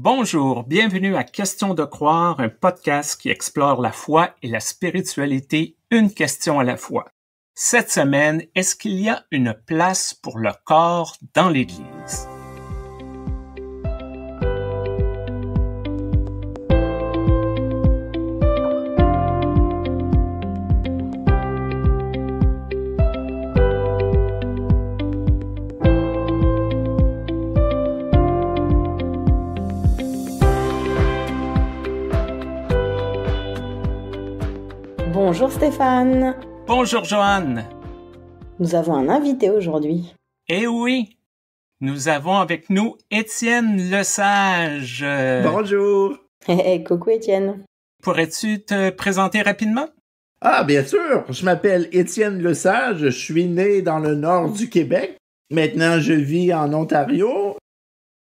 Bonjour, bienvenue à Question de croire, un podcast qui explore la foi et la spiritualité, une question à la fois. Cette semaine, est-ce qu'il y a une place pour le corps dans l'Église? Bonjour Stéphane. Bonjour Joanne. Nous avons un invité aujourd'hui. Eh oui, nous avons avec nous Étienne Lesage. Bonjour. Coucou Étienne. Pourrais-tu te présenter rapidement? Ah, bien sûr. Je m'appelle Étienne Lesage. Je suis né dans le nord du Québec. Maintenant, je vis en Ontario.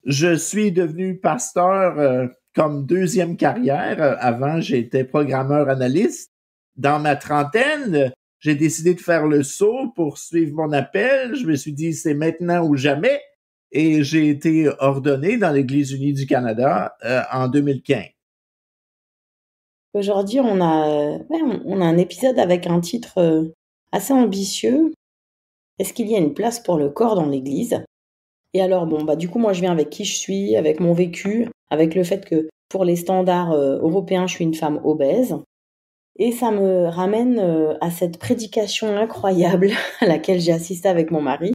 Je suis devenu pasteur comme deuxième carrière. Avant, j'étais programmeur analyste. Dans ma trentaine, j'ai décidé de faire le saut pour suivre mon appel. Je me suis dit, c'est maintenant ou jamais. Et j'ai été ordonné dans l'Église unie du Canada en 2015. Aujourd'hui, on a un épisode avec un titre assez ambitieux. Est-ce qu'il y a une place pour le corps dans l'Église? Et alors, du coup, moi, je viens avec qui je suis, avec mon vécu, avec le fait que pour les standards européens, je suis une femme obèse. Et ça me ramène à cette prédication incroyable à laquelle j'ai assisté avec mon mari.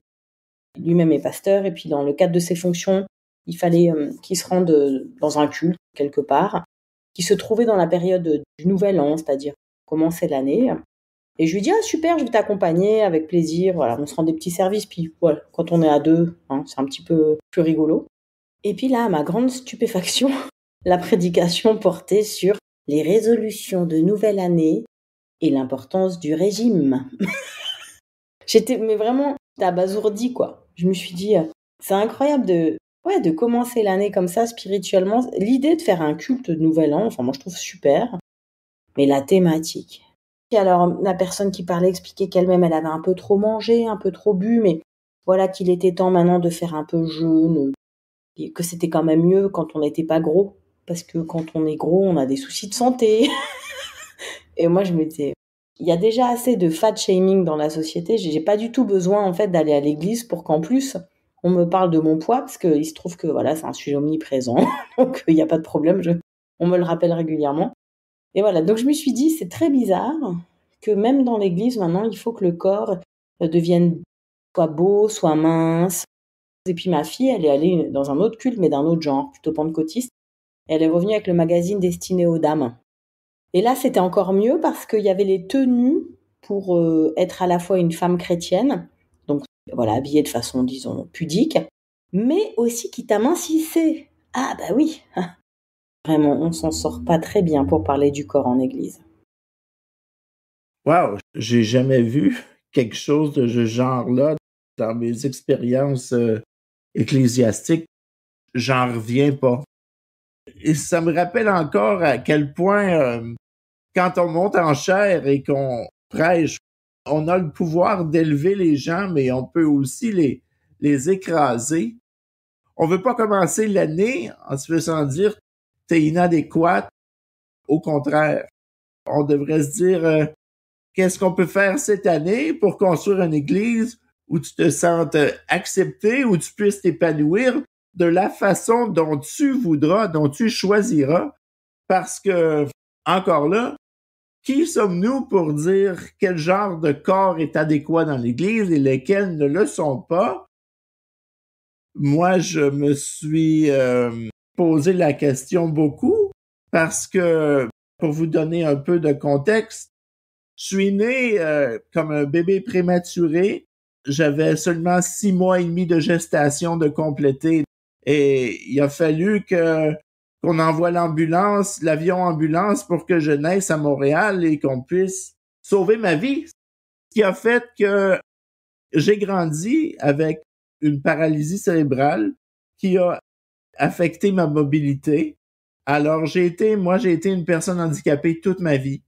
Lui-même est pasteur, et puis dans le cadre de ses fonctions, il fallait qu'il se rende dans un culte, quelque part, qui se trouvait dans la période du Nouvel An, c'est-à-dire commencer l'année. Et je lui dis « Ah super, je vais t'accompagner, avec plaisir. » Voilà, on se rend des petits services, puis voilà, quand on est à deux, c'est un petit peu plus rigolo. Et puis là, à ma grande stupéfaction, la prédication portait sur les résolutions de nouvelle année et l'importance du régime. J'étais vraiment abasourdie, quoi. Je me suis dit, c'est incroyable de commencer l'année comme ça, spirituellement. L'idée de faire un culte de nouvel an, moi je trouve super. Mais la thématique. Et alors, la personne qui parlait expliquait qu'elle-même, elle avait un peu trop mangé, un peu trop bu, mais voilà qu'il était temps maintenant de faire un peu jeûne, et que c'était quand même mieux quand on n'était pas gros. Parce que quand on est gros, on a des soucis de santé. Et moi, je me disais, il y a déjà assez de fat shaming dans la société. J'ai pas du tout besoin, en fait, d'aller à l'église pour qu'en plus, on me parle de mon poids, parce qu'il se trouve que, voilà, c'est un sujet omniprésent. Donc, il n'y a pas de problème. On me le rappelle régulièrement. Et voilà. Donc, je me suis dit, c'est très bizarre que même dans l'église, maintenant, il faut que le corps devienne soit beau, soit mince. Et puis, ma fille, elle est allée dans un autre culte, mais d'un autre genre, plutôt pentecôtiste. Elle est revenue avec le magazine destiné aux dames. Et là, c'était encore mieux parce qu'il y avait les tenues pour être à la fois une femme chrétienne, donc voilà, habillée de façon, disons, pudique, mais aussi qui t'amincissait. Ah bah oui. Vraiment, on s'en sort pas très bien pour parler du corps en église. Wow, j'ai jamais vu quelque chose de ce genre-là dans mes expériences ecclésiastiques. J'en reviens pas. Et ça me rappelle encore à quel point, quand on monte en chair et qu'on prêche, on a le pouvoir d'élever les gens, mais on peut aussi les écraser. On veut pas commencer l'année en se faisant dire « t'es inadéquate ». Au contraire, on devrait se dire qu'est-ce qu'on peut faire cette année pour construire une église où tu te sentes accepté, où tu puisses t'épanouir de la façon dont tu voudras, dont tu choisiras, parce que, encore là, qui sommes-nous pour dire quel genre de corps est adéquat dans l'Église et lesquels ne le sont pas? Moi, je me suis posé la question beaucoup parce que, pour vous donner un peu de contexte, je suis né comme un bébé prématuré. J'avais seulement 6 mois et demi de gestation de compléter. Et il a fallu qu'on envoie l'avion ambulance pour que je naisse à Montréal et qu'on puisse sauver ma vie. Ce qui a fait que j'ai grandi avec une paralysie cérébrale qui a affecté ma mobilité. Alors, j'ai été une personne handicapée toute ma vie.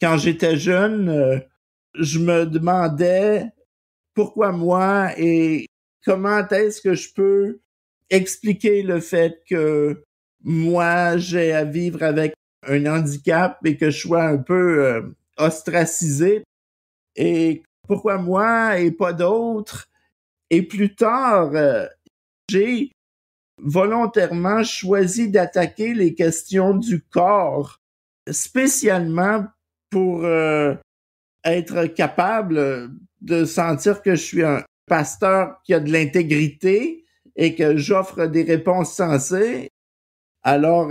Quand j'étais jeune, je me demandais pourquoi moi et comment est-ce que je peux expliquer le fait que moi, j'ai à vivre avec un handicap et que je sois un peu ostracisé. Et pourquoi moi et pas d'autres? Et plus tard, j'ai volontairement choisi d'attaquer les questions du corps, spécialement pour être capable de sentir que je suis un pasteur qui a de l'intégrité et que j'offre des réponses sensées. Alors,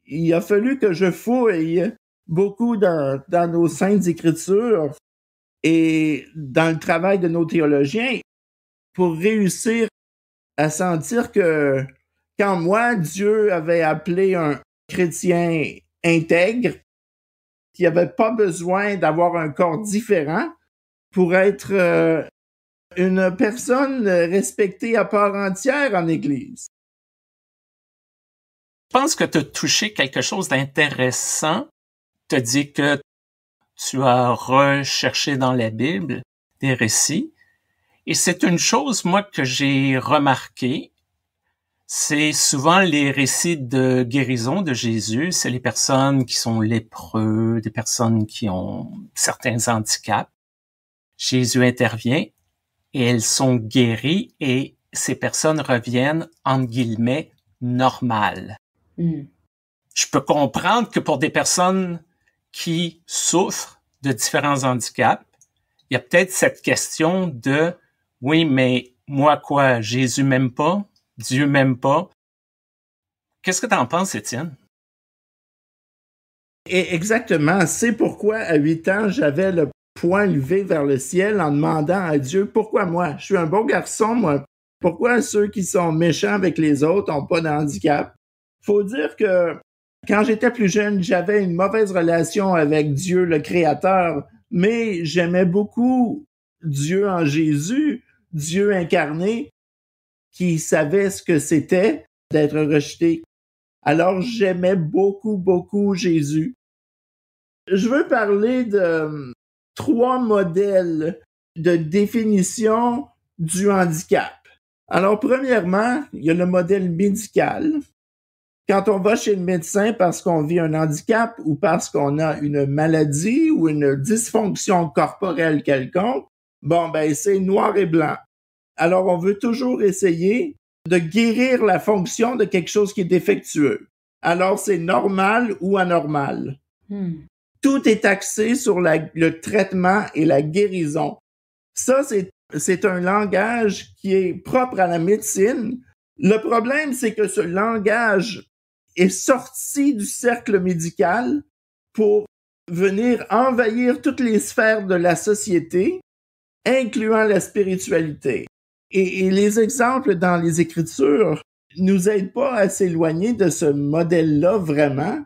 il a fallu que je fouille beaucoup dans nos saintes écritures et dans le travail de nos théologiens pour réussir à sentir que quand moi, Dieu avait appelé un chrétien intègre, qu'il n'y avait pas besoin d'avoir un corps différent pour être une personne respectée à part entière en Église. Je pense que tu as touché quelque chose d'intéressant. Tu as dit que tu as recherché dans la Bible des récits. Et c'est une chose, moi, que j'ai remarqué. C'est souvent les récits de guérison de Jésus. C'est les personnes qui sont lépreux, des personnes qui ont certains handicaps. Jésus intervient et elles sont guéries et ces personnes reviennent, entre guillemets, normales. Je peux comprendre que pour des personnes qui souffrent de différents handicaps, il y a peut-être cette question de « Oui, mais moi quoi, Jésus m'aime pas? Dieu m'aime pas? » Qu'est-ce que tu en penses, Étienne? Et exactement. C'est pourquoi, à 8 ans, j'avais le poing levé vers le ciel en demandant à Dieu « Pourquoi moi? Je suis un bon garçon, moi. Pourquoi ceux qui sont méchants avec les autres n'ont pas de handicap? » Faut dire que quand j'étais plus jeune, j'avais une mauvaise relation avec Dieu, le Créateur, mais j'aimais beaucoup Dieu en Jésus, Dieu incarné, qui savait ce que c'était d'être rejeté. Alors, j'aimais beaucoup, beaucoup Jésus. Je veux parler de 3 modèles de définition du handicap. Alors, premièrement, il y a le modèle médical. Quand on va chez le médecin parce qu'on vit un handicap ou parce qu'on a une maladie ou une dysfonction corporelle quelconque, c'est noir et blanc. Alors, on veut toujours essayer de guérir la fonction de quelque chose qui est défectueux. Alors, c'est normal ou anormal. Tout est axé sur le traitement et la guérison. Ça, c'est un langage qui est propre à la médecine. Le problème, c'est que ce langage est sorti du cercle médical pour venir envahir toutes les sphères de la société, incluant la spiritualité. Et les exemples dans les Écritures nous aident pas à s'éloigner de ce modèle-là vraiment.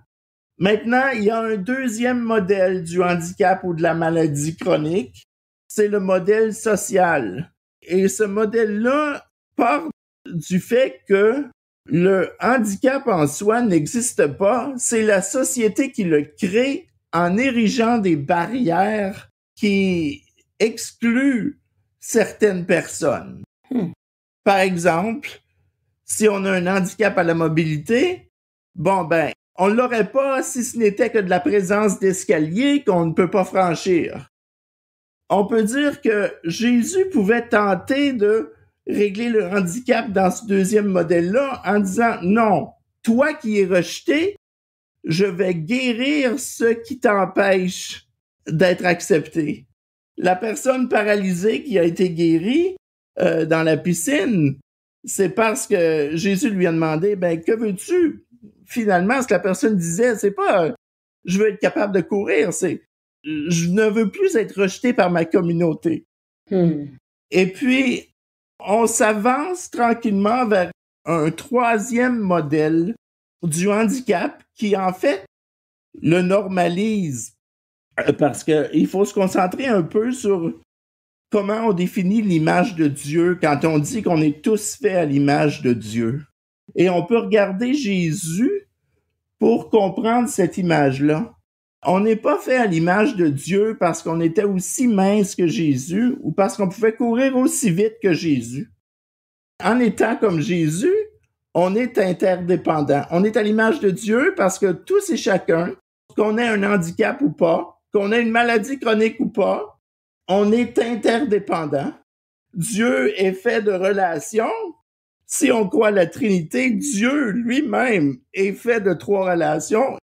Maintenant, il y a un deuxième modèle du handicap ou de la maladie chronique, c'est le modèle social. Et ce modèle-là part du fait que le handicap en soi n'existe pas, c'est la société qui le crée en érigeant des barrières qui excluent certaines personnes. Par exemple, si on a un handicap à la mobilité, on l'aurait pas si ce n'était que de la présence d'escaliers qu'on ne peut pas franchir. On peut dire que Jésus pouvait tenter de régler le handicap dans ce deuxième modèle-là en disant « Non, toi qui es rejeté, je vais guérir ce qui t'empêche d'être accepté. » La personne paralysée qui a été guérie dans la piscine, c'est parce que Jésus lui a demandé « Que veux-tu? » Finalement, ce que la personne disait, c'est pas « Je veux être capable de courir », c'est « Je ne veux plus être rejeté par ma communauté. » Et puis, on s'avance tranquillement vers un troisième modèle du handicap qui, en fait, le normalise. Parce qu'il faut se concentrer un peu sur comment on définit l'image de Dieu quand on dit qu'on est tous faits à l'image de Dieu. Et on peut regarder Jésus pour comprendre cette image-là. On n'est pas fait à l'image de Dieu parce qu'on était aussi mince que Jésus ou parce qu'on pouvait courir aussi vite que Jésus. En étant comme Jésus, on est interdépendants. On est à l'image de Dieu parce que tous et chacun, qu'on ait un handicap ou pas, qu'on ait une maladie chronique ou pas, on est interdépendants. Dieu est fait de relations. Si on croit à la Trinité, Dieu lui-même est fait de 3 relations.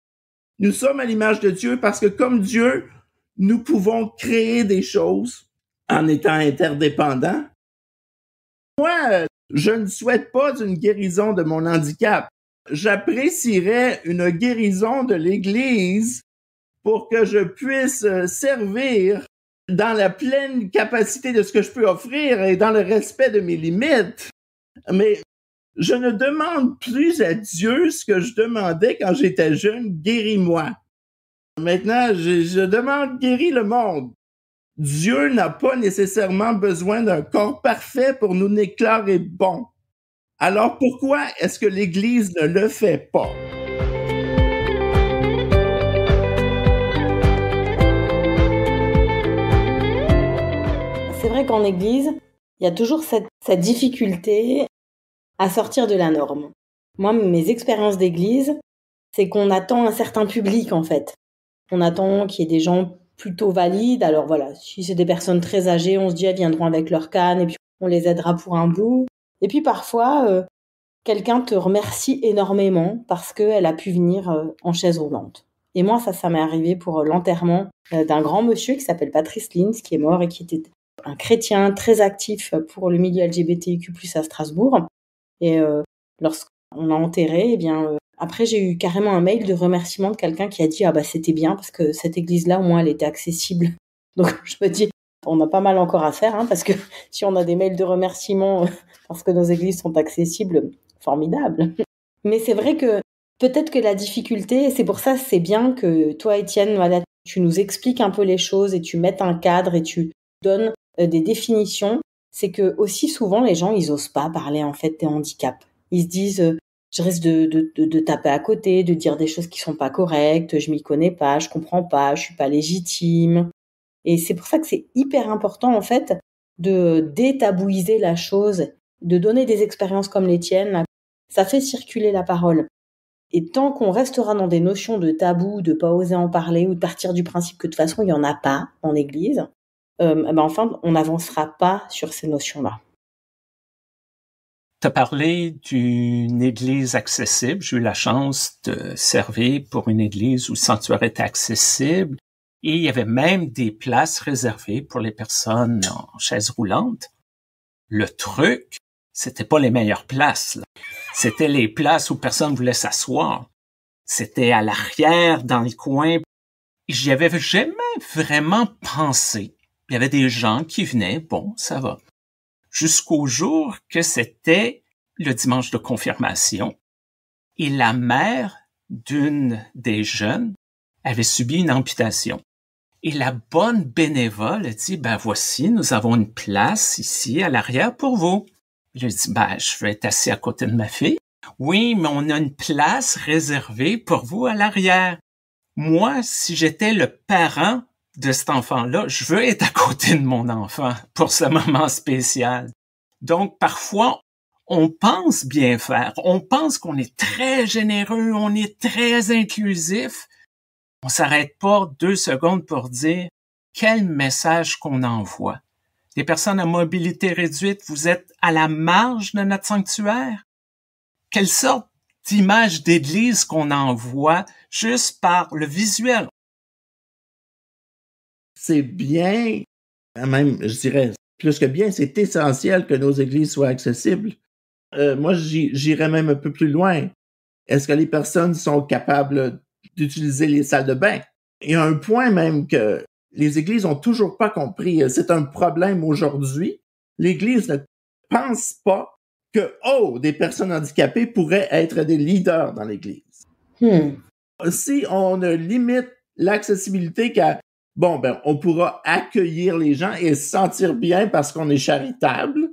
Nous sommes à l'image de Dieu parce que comme Dieu, nous pouvons créer des choses en étant interdépendants. Moi, je ne souhaite pas une guérison de mon handicap. J'apprécierais une guérison de l'Église pour que je puisse servir dans la pleine capacité de ce que je peux offrir et dans le respect de mes limites. Mais je ne demande plus à Dieu ce que je demandais quand j'étais jeune, guéris-moi. Maintenant, je demande guéris le monde. Dieu n'a pas nécessairement besoin d'un corps parfait pour nous déclarer bons. Alors pourquoi est-ce que l'Église ne le fait pas? C'est vrai qu'en Église, il y a toujours cette difficulté à sortir de la norme. Moi, mes expériences d'Église, c'est qu'on attend un certain public, en fait. On attend qu'il y ait des gens plutôt valides. Alors voilà, si c'est des personnes très âgées, on se dit elles viendront avec leur canne et puis on les aidera pour un bout. Et puis parfois, quelqu'un te remercie énormément parce qu'elle a pu venir en chaise roulante. Et moi, ça m'est arrivé pour l'enterrement d'un grand monsieur qui s'appelle Patrice Lins, qui est mort et qui était un chrétien très actif pour le milieu LGBTIQ+, à Strasbourg. Et lorsqu'on l'a enterré, eh bien, après, j'ai eu carrément un mail de remerciement de quelqu'un qui a dit « Ah bah c'était bien parce que cette église-là, au moins, elle était accessible. » Donc, je me dis, on a pas mal encore à faire, hein, parce que si on a des mails de remerciement parce que nos églises sont accessibles, formidable. Mais c'est vrai que peut-être que la difficulté, c'est pour ça c'est bien que toi, Étienne, voilà, tu nous expliques un peu les choses et tu mettes un cadre et tu donnes des définitions. C'est que aussi souvent, les gens, ils osent pas parler en fait des handicaps. Ils se disent je risque de taper à côté, de dire des choses qui sont pas correctes, je m'y connais pas, je comprends pas, je suis pas légitime. Et c'est pour ça que c'est hyper important, en fait, de détabouiser la chose, de donner des expériences comme les tiennes. Ça fait circuler la parole. Et tant qu'on restera dans des notions de tabou, de pas oser en parler ou de partir du principe que de toute façon, il y en a pas en Église, enfin, on n'avancera pas sur ces notions-là. Tu as parlé d'une église accessible. J'ai eu la chance de servir pour une église où le sanctuaire était accessible et il y avait même des places réservées pour les personnes en chaise roulante. Le truc, c'était pas les meilleures places, là. C'était les places où personne voulait s'asseoir. C'était à l'arrière, dans les coins. J'y avais jamais vraiment pensé. Il y avait des gens qui venaient, bon, ça va. Jusqu'au jour que c'était le dimanche de confirmation et la mère d'une des jeunes avait subi une amputation. Et la bonne bénévole a dit, ben voici, nous avons une place ici à l'arrière pour vous. J'ai dit, ben je vais être assis à côté de ma fille. Oui, mais on a une place réservée pour vous à l'arrière. Moi, si j'étais le parent de cet enfant-là, je veux être à côté de mon enfant pour ce moment spécial. Donc, parfois, on pense bien faire. On pense qu'on est très généreux, on est très inclusif. On s'arrête pas 2 secondes pour dire quel message qu'on envoie. Les personnes à mobilité réduite, vous êtes à la marge de notre sanctuaire? Quelle sorte d'image d'église qu'on envoie juste par le visuel? C'est bien, même, je dirais, plus que bien, c'est essentiel que nos églises soient accessibles. Moi, j'irais même un peu plus loin. Est-ce que les personnes sont capables d'utiliser les salles de bain? Il y a un point même que les églises ont toujours pas compris. C'est un problème aujourd'hui. L'Église ne pense pas que, des personnes handicapées pourraient être des leaders dans l'Église. Si on ne limite l'accessibilité qu'à, on pourra accueillir les gens et se sentir bien parce qu'on est charitable,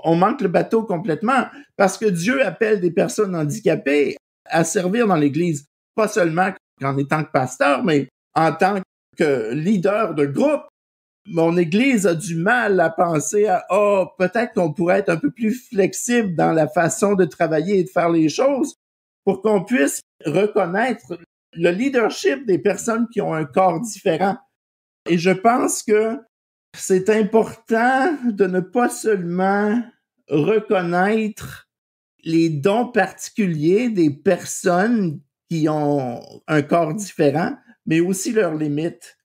on manque le bateau complètement parce que Dieu appelle des personnes handicapées à servir dans l'Église, pas seulement en étant que pasteur, mais en tant que leader de groupe. mon Église a du mal à penser à peut-être qu'on pourrait être un peu plus flexible dans la façon de travailler et de faire les choses pour qu'on puisse reconnaître le leadership des personnes qui ont un corps différent. Et je pense que c'est important de ne pas seulement reconnaître les dons particuliers des personnes qui ont un corps différent, mais aussi leurs limites.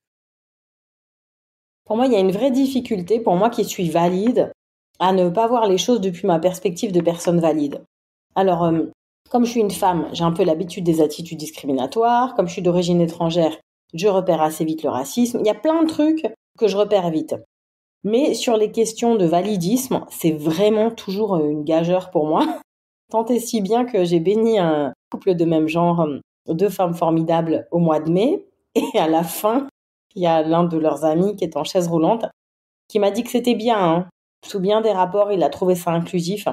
Pour moi, il y a une vraie difficulté, pour moi qui suis valide, à ne pas voir les choses depuis ma perspective de personne valide. Alors, comme je suis une femme, j'ai un peu l'habitude des attitudes discriminatoires. Comme je suis d'origine étrangère, je repère assez vite le racisme. Il y a plein de trucs que je repère vite. Mais sur les questions de validisme, c'est vraiment toujours une gageure pour moi. Tant et si bien que j'ai béni un couple de même genre, 2 femmes formidables au mois de mai. Et à la fin, il y a l'un de leurs amis qui est en chaise roulante qui m'a dit que c'était bien, hein. Sous bien des rapports, il a trouvé ça inclusif.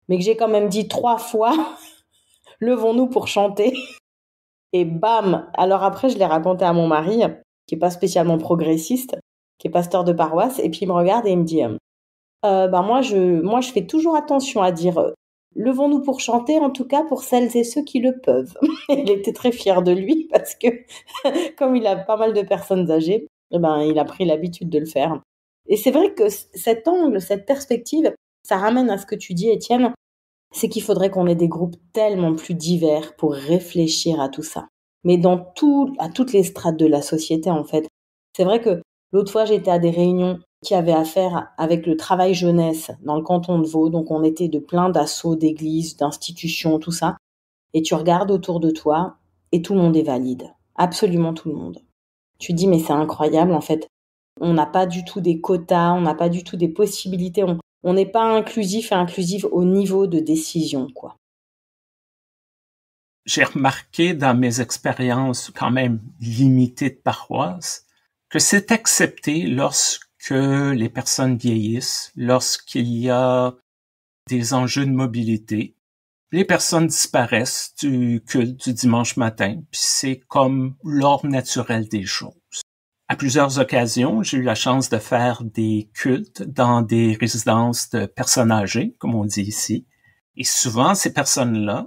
Mais que j'ai quand même dit 3 fois « Levons-nous pour chanter ». Et bam! Alors après, je l'ai raconté à mon mari, qui est pas spécialement progressiste, qui est pasteur de paroisse, et puis il me regarde et il me dit moi je fais toujours attention à dire levons-nous pour chanter, en tout cas pour celles et ceux qui le peuvent. Il était très fier de lui parce que comme il a pas mal de personnes âgées, il a pris l'habitude de le faire. Et c'est vrai que cet angle, cette perspective, ça ramène à ce que tu dis, Étienne, c'est qu'il faudrait qu'on ait des groupes tellement plus divers pour réfléchir à tout ça. Mais à toutes les strates de la société, en fait. C'est vrai que l'autre fois, j'étais à des réunions qui avaient affaire avec le travail jeunesse dans le canton de Vaud. Donc, on était de plein d'assauts, d'églises, d'institutions, tout ça. Et tu regardes autour de toi et tout le monde est valide. Absolument tout le monde. Tu te dis, mais c'est incroyable, en fait. On n'a pas du tout des quotas, on n'a pas du tout des possibilités. On n'est pas inclusif et inclusive au niveau de décision, quoi. J'ai remarqué dans mes expériences quand même limitées de paroisse que c'est accepté lorsque les personnes vieillissent, lorsqu'il y a des enjeux de mobilité. Les personnes disparaissent du culte du dimanche matin, puis c'est comme l'ordre naturel des choses. À plusieurs occasions, j'ai eu la chance de faire des cultes dans des résidences de personnes âgées, comme on dit ici. Et souvent, ces personnes-là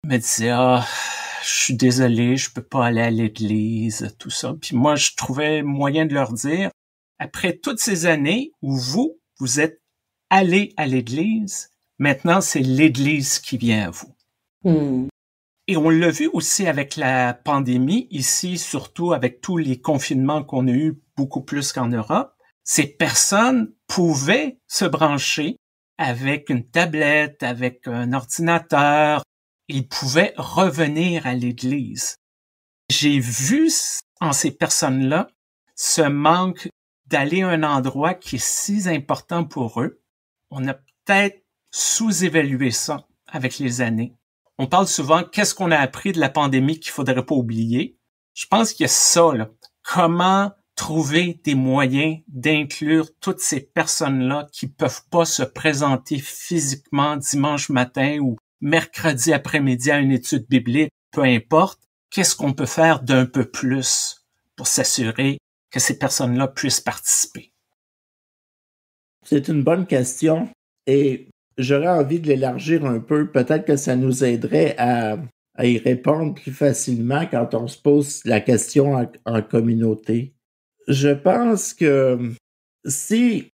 me disaient « je suis désolé, je peux pas aller à l'église, tout ça. » Puis moi, je trouvais moyen de leur dire « Après toutes ces années où vous êtes allés à l'église, maintenant, c'est l'église qui vient à vous. » Et on l'a vu aussi avec la pandémie, ici, surtout avec tous les confinements qu'on a eu beaucoup plus qu'en Europe. Ces personnes pouvaient se brancher avec une tablette, avec un ordinateur. Ils pouvaient revenir à l'église. J'ai vu en ces personnes-là ce manque d'aller à un endroit qui est si important pour eux. On a peut-être sous-évalué ça avec les années. On parle souvent, qu'est-ce qu'on a appris de la pandémie qu'il faudrait pas oublier? Je pense qu'il y a ça, là. Comment trouver des moyens d'inclure toutes ces personnes-là qui peuvent pas se présenter physiquement dimanche matin ou mercredi après-midi à une étude biblique, peu importe. Qu'est-ce qu'on peut faire d'un peu plus pour s'assurer que ces personnes-là puissent participer? C'est une bonne question et j'aurais envie de l'élargir un peu. Peut-être que ça nous aiderait à y répondre plus facilement quand on se pose la question en communauté. Je pense que si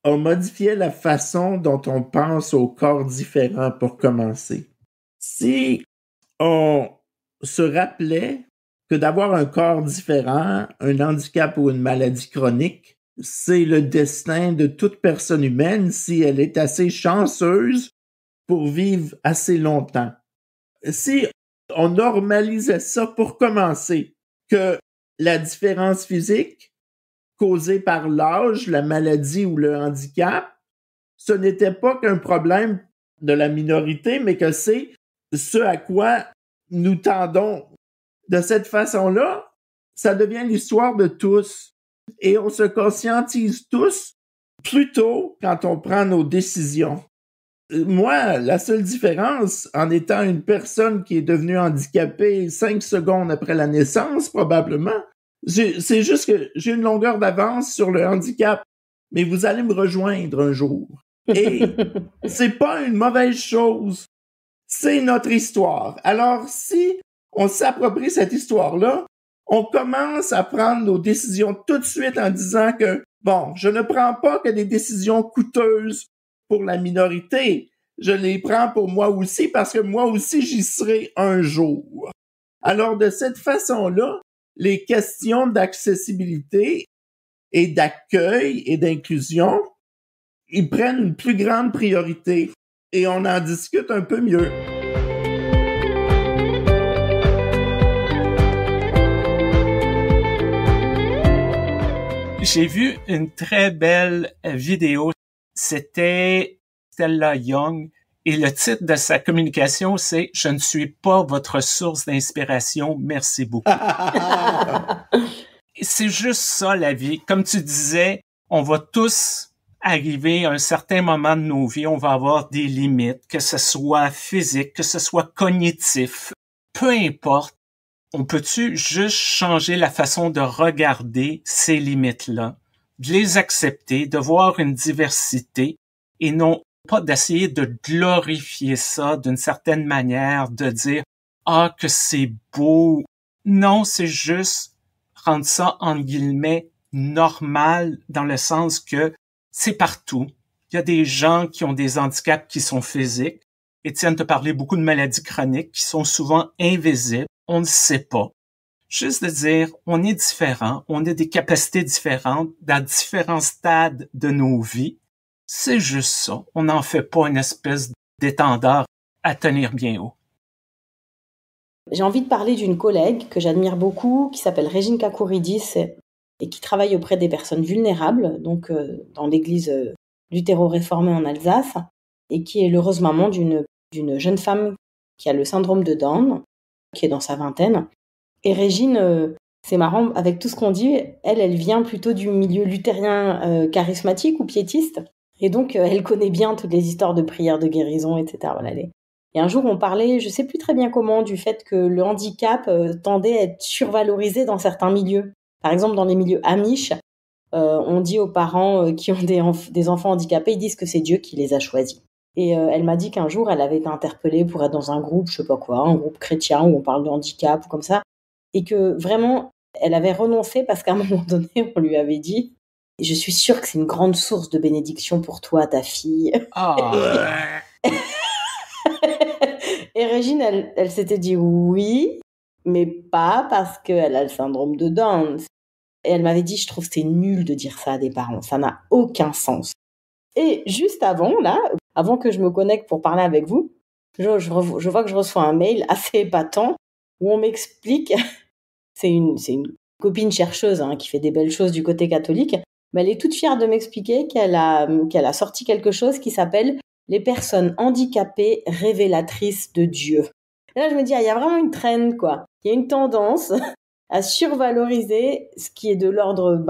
on modifiait la façon dont on pense aux corps différents pour commencer, si on se rappelait que d'avoir un corps différent, un handicap ou une maladie chronique, c'est le destin de toute personne humaine si elle est assez chanceuse pour vivre assez longtemps. Si on normalisait ça pour commencer, que la différence physique causée par l'âge, la maladie ou le handicap, ce n'était pas qu'un problème de la minorité, mais que c'est ce à quoi nous tendons. De cette façon-là, ça devient l'histoire de tous. Et on se conscientise tous plus tôt quand on prend nos décisions. Moi, la seule différence, en étant une personne qui est devenue handicapée 5 secondes après la naissance, probablement, C'est juste que j'ai une longueur d'avance sur le handicap, mais vous allez me rejoindre un jour. Et c'est pas une mauvaise chose. C'est notre histoire. Alors, si on s'approprie cette histoire-là, on commence à prendre nos décisions tout de suite en disant que, bon, je ne prends pas que des décisions coûteuses pour la minorité. Je les prends pour moi aussi parce que moi aussi, j'y serai un jour. Alors, de cette façon-là, les questions d'accessibilité et d'accueil et d'inclusion, ils prennent une plus grande priorité et on en discute un peu mieux. J'ai vu une très belle vidéo. C'était Stella Young et le titre de sa communication, c'est « Je ne suis pas votre source d'inspiration, merci beaucoup ». C'est juste ça la vie. Comme tu disais, on va tous arriver à un certain moment de nos vies, on va avoir des limites, que ce soit physique, que ce soit cognitif, peu importe. On peut-tu juste changer la façon de regarder ces limites-là, de les accepter, de voir une diversité et non pas d'essayer de glorifier ça d'une certaine manière, de dire « Ah, que c'est beau ». Non, c'est juste rendre ça, en guillemets, normal dans le sens que c'est partout. Il y a des gens qui ont des handicaps qui sont physiques. Étienne te parlait beaucoup de maladies chroniques qui sont souvent invisibles. On ne sait pas. Juste de dire, on est différent, on a des capacités différentes dans différents stades de nos vies. C'est juste ça. On n'en fait pas une espèce d'étendard à tenir bien haut. J'ai envie de parler d'une collègue que j'admire beaucoup, qui s'appelle Régine Kakouridis et qui travaille auprès des personnes vulnérables, donc dans l'église luthéro-réformée en Alsace, et qui est l'heureuse maman d'une jeune femme qui a le syndrome de Down, qui est dans sa vingtaine. Et Régine, c'est marrant, avec tout ce qu'on dit, elle vient plutôt du milieu luthérien charismatique ou piétiste. Et donc, elle connaît bien toutes les histoires de prières de guérison, etc. Voilà. Et un jour, on parlait, je sais plus très bien comment, du fait que le handicap tendait à être survalorisé dans certains milieux. Par exemple, dans les milieux amish, on dit aux parents qui ont des enfants handicapés, ils disent que c'est Dieu qui les a choisis. Et elle m'a dit qu'un jour, elle avait été interpellée pour être dans un groupe, je sais pas quoi, un groupe chrétien où on parle de handicap ou comme ça, et que vraiment, elle avait renoncé parce qu'à un moment donné, on lui avait dit « Je suis sûre que c'est une grande source de bénédiction pour toi, ta fille. » Et Régine, elle s'était dit « Oui, mais pas parce qu'elle a le syndrome de Down. » Et elle m'avait dit « Je trouve que c'est nul de dire ça à des parents, ça n'a aucun sens. » Et juste avant que je me connecte pour parler avec vous, je vois que je reçois un mail assez épatant où on m'explique, c'est une copine chercheuse qui fait des belles choses du côté catholique, mais elle est toute fière de m'expliquer qu'elle a sorti quelque chose qui s'appelle « Les personnes handicapées révélatrices de Dieu ». Et là, je me dis, il y a vraiment une trend, quoi. Il y a une tendance à survaloriser ce qui est de l'ordre,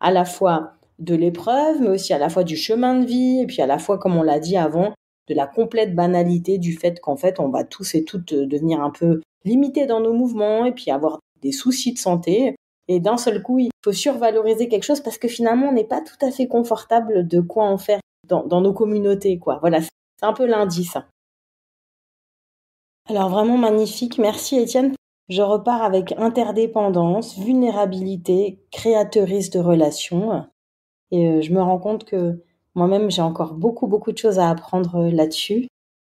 à la fois de l'épreuve, mais aussi à la fois du chemin de vie, et puis à la fois, comme on l'a dit avant, de la complète banalité du fait qu'en fait, on va tous et toutes devenir un peu limités dans nos mouvements, et puis avoir des soucis de santé. Et d'un seul coup, il faut survaloriser quelque chose parce que finalement, on n'est pas tout à fait confortable de quoi en faire dans nos communautés, quoi. Voilà, c'est un peu l'indice. Alors vraiment magnifique, merci Étienne. Je repars avec interdépendance, vulnérabilité, créatrice de relations. Et je me rends compte que moi-même, j'ai encore beaucoup de choses à apprendre là-dessus.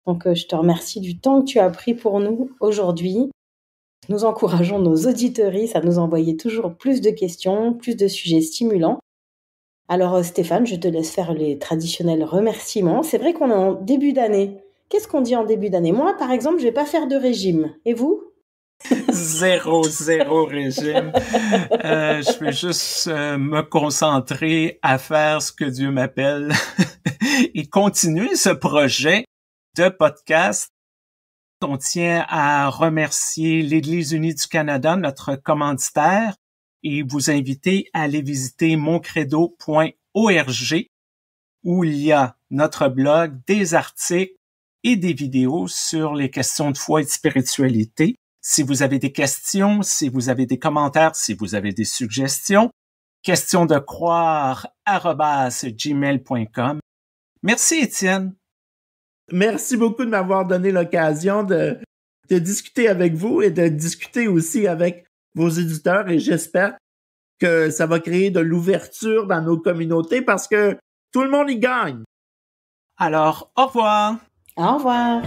Donc, je te remercie du temps que tu as pris pour nous aujourd'hui. Nous encourageons nos auditeuristes à nous envoyer toujours plus de questions, plus de sujets stimulants. Alors, Stéphane, je te laisse faire les traditionnels remerciements. C'est vrai qu'on est en début d'année. Qu'est-ce qu'on dit en début d'année ? Moi, par exemple, je vais pas faire de régime. Et vous ? Zéro régime. Je vais juste me concentrer à faire ce que Dieu m'appelle et continuer ce projet de podcast. On tient à remercier l'Église unie du Canada, notre commanditaire, et vous inviter à aller visiter moncredo.org où il y a notre blog, des articles et des vidéos sur les questions de foi et de spiritualité. Si vous avez des questions, si vous avez des commentaires, si vous avez des suggestions, questiondecroire@gmail.com. Merci, Étienne. Merci beaucoup de m'avoir donné l'occasion de discuter avec vous et de discuter aussi avec vos éditeurs, et j'espère que ça va créer de l'ouverture dans nos communautés parce que tout le monde y gagne. Alors, au revoir. Au revoir.